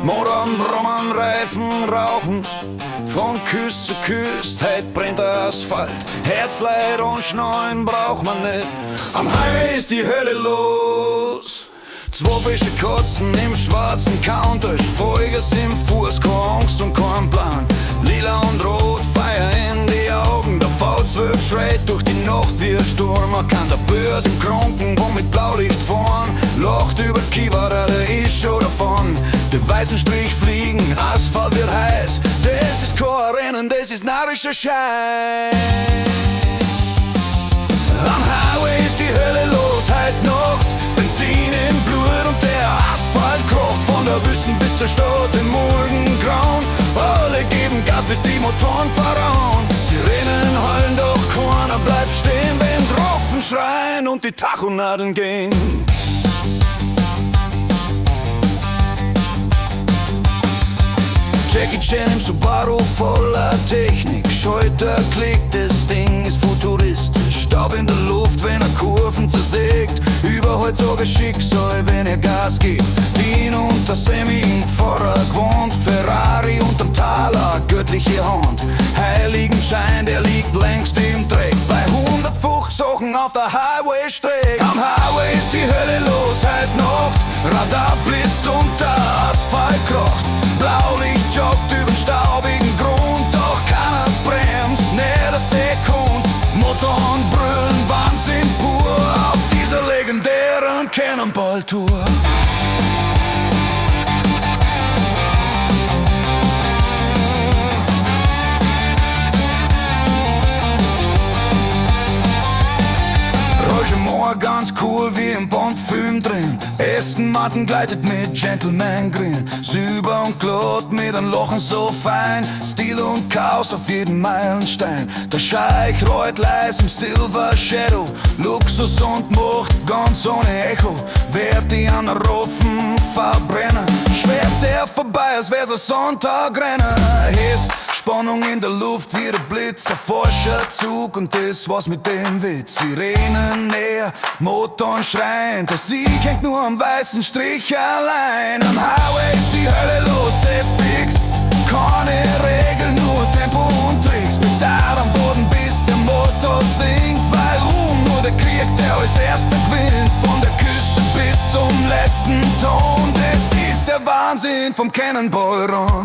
Motor brummen, Reifen rauchen, von Küst zu Küst, heut brennt der Asphalt. Herzleid und Schneuen braucht man nicht, am Highway ist die Hölle los. Zwei frische Katzen im schwarzen Countach, Vollgas im Fuß, keine Angst und kein Plan. Lila und Rot, Feuer in die Augen, der V12 schreit durch die Nacht wie ein Sturm. Man kann der Bird im Kranken, wo mit Blaulicht fahren, lacht über die Kiewerer, der ist schon davon. Den weißen Strich fliegen, Asphalt wird heiß, das ist kein Rennen, das ist narrischer Scheiß. Am Highway ist die Hölle los, heut Nacht, Benzin im Blut und der Asphalt krocht. Von der Wüsten bis zur Stadt im Morgengrauen, alle geben Gas, bis die Motoren verrauen. Sirenen heulen, doch keiner bleibt stehen, wenn Tropfen schreien und die Tachonadeln gehen. Jackie Chan im Subaru voller Technik, Schalter klickt, das Ding ist futuristisch. Staub in der Luft, wenn er Kurven zersägt, überholt sogar Schicksal, wenn er Gas gibt. Dean und der Semi im Vordergrund, Ferrari unterm Taler, göttliche Hand. Heiligenschein, der liegt längst im Dreck, bei 150 Sachen auf der Highway-Strecke. Am Highway ist die Hölle los, heut Nacht, Radar blitzt und der Asphalt krocht. Blaulicht joggt übern staubigen Grund, doch keiner bremst, nicht eine Sekunde. Motoren brüllen, Wahnsinn pur auf dieser legendären Cannonball-Tour. Roger Moore ganz cool wie im Bond-Film drin. Aston Martin gleitet mit Gentleman Grin. Silber und Glatt mit einem Lachen so fein. Stil und Chaos auf jedem Meilenstein. Der Scheich rollt leis im Silver Shadow. Luxus und Macht ganz ohne Echo. Wer die anrufen, verbrennen. Schwebt er vorbei, als wär's ein Sonntagrenner. Ist Spannung in der Luft wie der Blitz, ein Forscherzug und das was mit dem Witz. Sirenen näher, Motoren schreien, der Sieg hängt nur am weißen Strich allein. Am Highway ist die Hölle los, FX, keine Regeln, nur Tempo und Tricks. Pedal am Boden bis der Motor sinkt, weil Ruhm nur der Krieg, der als erster gewinnt. Von der Küste bis zum letzten Ton, das ist der Wahnsinn vom Cannonball Run.